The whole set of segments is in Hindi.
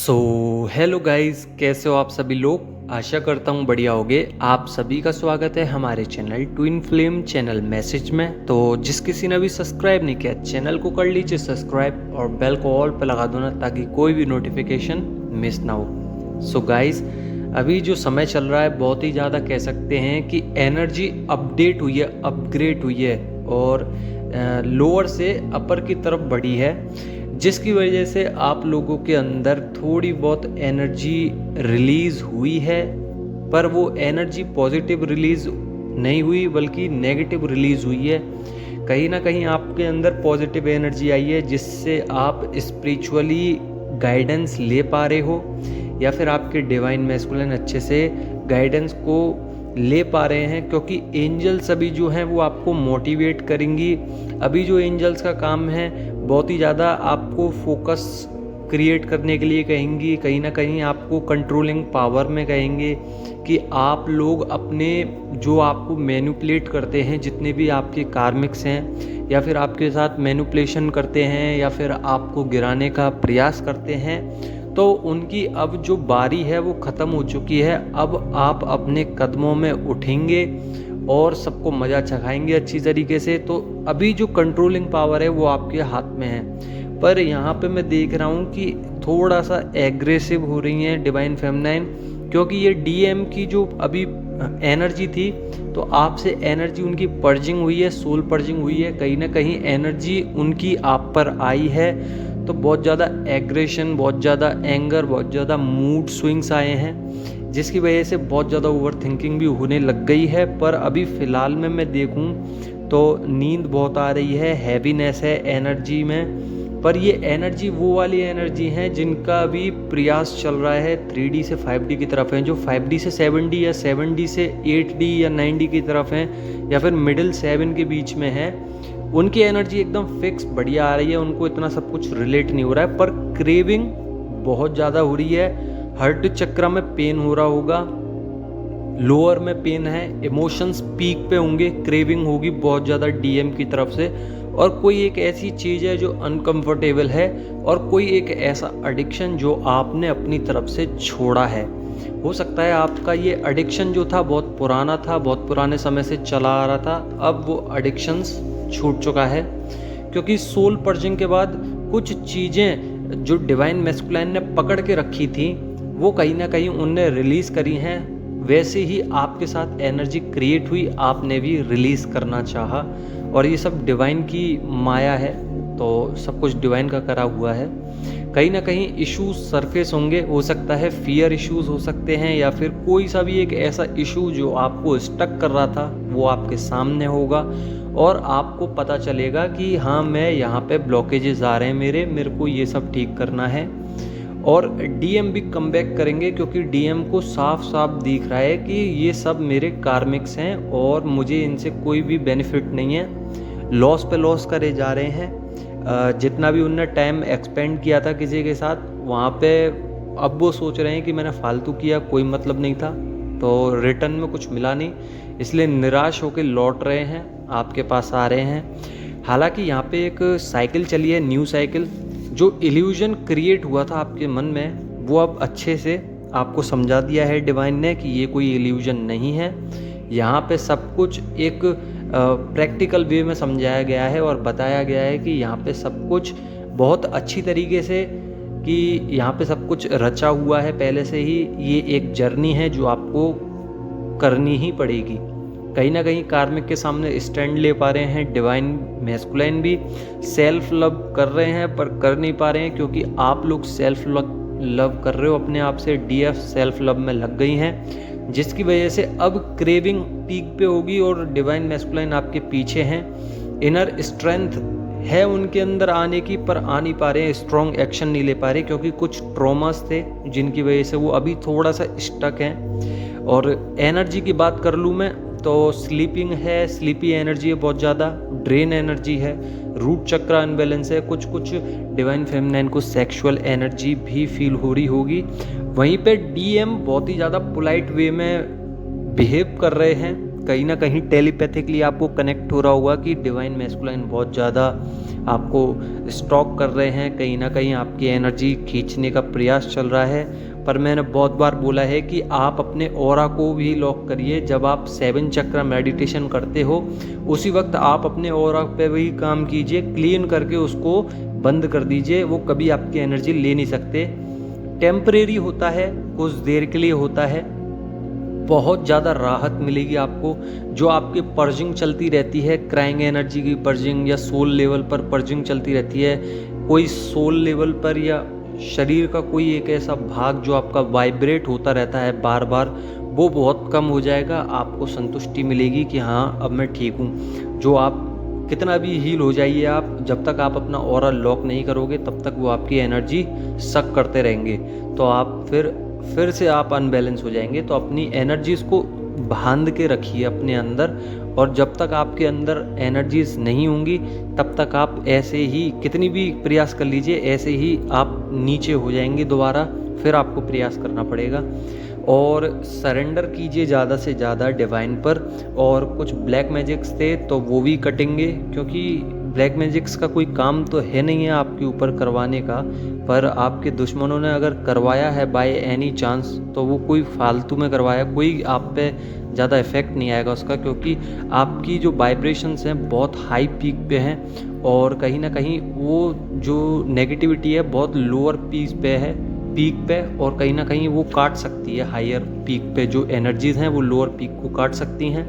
सो हेलो गाइस, कैसे हो आप सभी लोग। आशा करता हूँ बढ़िया होगे। आप सभी का स्वागत है हमारे channel twin flame channel message में। तो जिस किसी ने भी सब्सक्राइब नहीं किया चैनल को कर लीजिए सब्सक्राइब और बेल को ऑल पे लगा दो ना, ताकि कोई भी नोटिफिकेशन मिस ना हो। सो गाइस, अभी जो समय चल रहा है बहुत ही ज़्यादा कह सकते हैं कि एनर्जी अपडेट हुई है, अपग्रेड हुई है और लोअर से अपर की तरफ बढ़ी है, जिसकी वजह से आप लोगों के अंदर थोड़ी बहुत एनर्जी रिलीज़ हुई है। पर वो एनर्जी पॉजिटिव रिलीज़ नहीं हुई बल्कि नेगेटिव रिलीज़ हुई है। कहीं ना कहीं आपके अंदर पॉजिटिव एनर्जी आई है, जिससे आप स्पिरिचुअली गाइडेंस ले पा रहे हो, या फिर आपके डिवाइन मैस्कुलिन अच्छे से गाइडेंस को ले पा रहे हैं, क्योंकि एंजल्स अभी जो हैं वो आपको मोटिवेट करेंगी। अभी जो एंजल्स का काम है बहुत ही ज़्यादा आपको फोकस क्रिएट करने के लिए कहेंगी, कहीं ना कहीं आपको कंट्रोलिंग पावर में कहेंगे कि आप लोग अपने जो आपको मैनिपुलेट करते हैं, जितने भी आपके कार्मिक्स हैं या फिर आपके साथ मैनिपुलेशन करते हैं या फिर आपको गिराने का प्रयास करते हैं, तो उनकी अब जो बारी है वो ख़त्म हो चुकी है। अब आप अपने कदमों में उठेंगे और सबको मज़ा चखाएंगे अच्छी तरीके से। तो अभी जो कंट्रोलिंग पावर है वो आपके हाथ में है। पर यहाँ पे मैं देख रहा हूँ कि थोड़ा सा एग्रेसिव हो रही हैं डिवाइन फेमिनाइन, क्योंकि ये डीएम की जो अभी एनर्जी थी, तो आपसे एनर्जी उनकी पर्जिंग हुई है, सोल पर्जिंग हुई है। कहीं ना कहीं एनर्जी उनकी आप पर आई है, तो बहुत ज़्यादा एग्रेशन, बहुत ज़्यादा एंगर, बहुत ज़्यादा मूड स्विंग्स आए हैं, जिसकी वजह से बहुत ज़्यादा ओवर थिंकिंग भी होने लग गई है। पर अभी फ़िलहाल में मैं देखूं तो नींद बहुत आ रही है, हैवीनेस है एनर्जी में। पर ये एनर्जी वो वाली एनर्जी है जिनका अभी प्रयास चल रहा है 3D से 5D की तरफ है, जो 5D से 7D या 7D से 8D या 9D की तरफ है, या फिर मिडिल 7 के बीच में है। उनकी एनर्जी एकदम फिक्स बढ़िया आ रही है, उनको इतना सब कुछ रिलेट नहीं हो रहा है। पर क्रेविंग बहुत ज़्यादा हो रही है, हार्ट चक्र में पेन हो रहा होगा, लोअर में पेन है, इमोशंस पीक पे होंगे, क्रेविंग होगी बहुत ज़्यादा डीएम की तरफ से। और कोई एक ऐसी चीज़ है जो अनकंफर्टेबल है, और कोई एक ऐसा एडिक्शन जो आपने अपनी तरफ से छोड़ा है। हो सकता है आपका ये एडिक्शन जो था बहुत पुराना था, बहुत पुराने समय से चला आ रहा था, अब वो एडिक्शंस छूट चुका है। क्योंकि सोल पर्जिंग के बाद कुछ चीज़ें जो डिवाइन मैस्कुलाइन ने पकड़ के रखी थी वो कहीं ना कहीं उनने रिलीज़ करी हैं। वैसे ही आपके साथ एनर्जी क्रिएट हुई, आपने भी रिलीज़ करना चाहा, और ये सब डिवाइन की माया है, तो सब कुछ डिवाइन का करा हुआ है। कहीं ना कहीं इश्यूज सरफेस होंगे, हो सकता है फियर इश्यूज हो सकते हैं, या फिर कोई सा भी एक ऐसा इशू जो आपको स्टक कर रहा था वो आपके सामने होगा, और आपको पता चलेगा कि हाँ, मैं यहाँ पे ब्लॉकेजेस आ रहे हैं मेरे को ये सब ठीक करना है। और डीएम भी कम बैक करेंगे, क्योंकि डीएम को साफ साफ दिख रहा है कि ये सब मेरे कार्मिक्स हैं और मुझे इनसे कोई भी बेनिफिट नहीं है। लॉस पे लॉस करे जा रहे हैं। जितना भी उनने टाइम एक्सपेंड किया था किसी के साथ, वहाँ पे अब वो सोच रहे हैं कि मैंने फालतू किया, कोई मतलब नहीं था, तो रिटर्न में कुछ मिला नहीं, इसलिए निराश होकर लौट रहे हैं, आपके पास आ रहे हैं। हालांकि यहाँ पे एक साइकिल चली है, न्यू साइकिल। जो इल्यूजन क्रिएट हुआ था आपके मन में वो अब अच्छे से आपको समझा दिया है डिवाइन ने कि ये कोई इल्यूजन नहीं है। यहाँ पे सब कुछ एक प्रैक्टिकल वे में समझाया गया है और बताया गया है कि यहाँ पे सब कुछ बहुत अच्छी तरीके से, कि यहाँ पे सब कुछ रचा हुआ है पहले से ही। ये एक जर्नी है जो आपको करनी ही पड़ेगी। कहीं ना कहीं कार्मिक के सामने स्टैंड ले पा रहे हैं डिवाइन मैस्कुलाइन भी, सेल्फ लव कर रहे हैं पर कर नहीं पा रहे हैं, क्योंकि आप लोग सेल्फ लव कर रहे हो अपने आप से, डीएफ सेल्फ लव में लग गई हैं, जिसकी वजह से अब क्रेविंग पीक पे होगी और डिवाइन मैस्कुलाइन आपके पीछे हैं। इनर स्ट्रेंथ है उनके अंदर आने की, पर आ नहीं पा रहे हैं, स्ट्रॉन्ग एक्शन नहीं ले पा रहे, क्योंकि कुछ ट्रॉमास थे जिनकी वजह से वो अभी थोड़ा सा स्टक हैं। और एनर्जी की बात कर लूँ मैं तो स्लीपिंग है, स्लीपी एनर्जी है, बहुत ज़्यादा ड्रेन एनर्जी है, रूट चक्र अनबैलेंस है, कुछ डिवाइन फेमिनाइन को सेक्सुअल एनर्जी भी फील हो रही होगी। वहीं पे डीएम बहुत ही ज़्यादा पोलाइट वे में बिहेव कर रहे हैं, कहीं ना कहीं टेलीपैथिकली आपको कनेक्ट हो रहा होगा कि डिवाइन मैस्कुलाइन बहुत ज़्यादा आपको स्टॉक कर रहे हैं, कहीं ना कहीं आपकी एनर्जी खींचने का प्रयास चल रहा है। पर मैंने बहुत बार बोला है कि आप अपने ऑरा को भी लॉक करिए। जब आप 7 चक्र मेडिटेशन करते हो उसी वक्त आप अपने ऑरा पे भी काम कीजिए, क्लीन करके उसको बंद कर दीजिए। वो कभी आपकी एनर्जी ले नहीं सकते। टेम्परेरी होता है, कुछ देर के लिए होता है, बहुत ज़्यादा राहत मिलेगी आपको। जो आपकी पर्जिंग चलती रहती है, क्राइंग एनर्जी की पर्जिंग या सोल लेवल पर पर्जिंग चलती रहती है, कोई सोल लेवल पर या शरीर का कोई एक ऐसा भाग जो आपका वाइब्रेट होता रहता है बार बार, वो बहुत कम हो जाएगा। आपको संतुष्टि मिलेगी कि हाँ अब मैं ठीक हूँ। जो आप कितना भी हील हो जाइए आप, जब तक आप अपना ऑरा लॉक नहीं करोगे तब तक वो आपकी एनर्जी सक करते रहेंगे, तो आप फिर से आप अनबैलेंस हो जाएंगे। तो अपनी एनर्जीज़ को बांध के रखिए अपने अंदर, और जब तक आपके अंदर एनर्जीज नहीं होंगी तब तक आप ऐसे ही कितनी भी प्रयास कर लीजिए, ऐसे ही आप नीचे हो जाएंगे दोबारा। फिर आपको प्रयास करना पड़ेगा और सरेंडर कीजिए ज़्यादा से ज़्यादा डिवाइन पर। और कुछ ब्लैक मैजिक्स थे तो वो भी कटेंगे, क्योंकि ब्लैक मैजिक्स का कोई काम तो है नहीं है आपके ऊपर करवाने का, पर आपके दुश्मनों ने अगर करवाया है बाय एनी चांस तो वो कोई फालतू में करवाया, कोई आप पे ज़्यादा इफेक्ट नहीं आएगा उसका, क्योंकि आपकी जो वाइब्रेशंस हैं बहुत हाई पीक पे हैं और कहीं ना कहीं वो जो नेगेटिविटी है बहुत लोअर पीक पे, और कहीं ना कहीं वो काट सकती है हायर पीक पे। जो एनर्जीज हैं वो लोअर पीक को काट सकती हैं।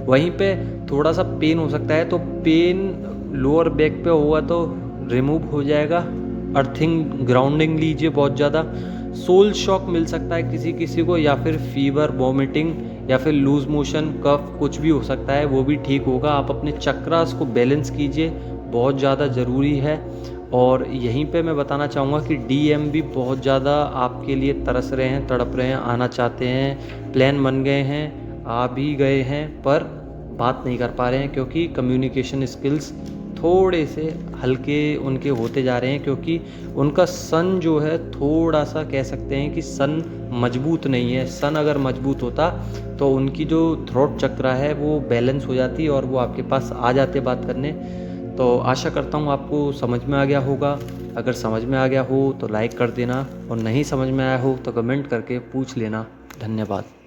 वहीं पे थोड़ा सा पेन हो सकता है, तो पेन लोअर बैक पे होगा तो रिमूव हो जाएगा। अर्थिंग ग्राउंडिंग लीजिए बहुत ज़्यादा। सोल शॉक मिल सकता है किसी किसी को, या फिर फीवर, वॉमिटिंग, या फिर लूज मोशन, कफ, कुछ भी हो सकता है, वो भी ठीक होगा। आप अपने चक्रास को बैलेंस कीजिए, बहुत ज़्यादा ज़रूरी है। और यहीं पे मैं बताना चाहूँगा कि डीएम भी बहुत ज़्यादा आपके लिए तरस रहे हैं, तड़प रहे हैं, आना चाहते हैं, प्लान बन गए हैं, आ भी गए हैं, पर बात नहीं कर पा रहे हैं क्योंकि कम्युनिकेशन स्किल्स थोड़े से हल्के उनके होते जा रहे हैं, क्योंकि उनका सन जो है थोड़ा सा कह सकते हैं कि सन मजबूत नहीं है। सन अगर मजबूत होता तो उनकी जो थ्रोट चक्र है वो बैलेंस हो जाती और वो आपके पास आ जाते बात करने। तो आशा करता हूँ आपको समझ में आ गया होगा। अगर समझ में आ गया हो तो लाइक कर देना, और नहीं समझ में आया हो तो कमेंट करके पूछ लेना। धन्यवाद।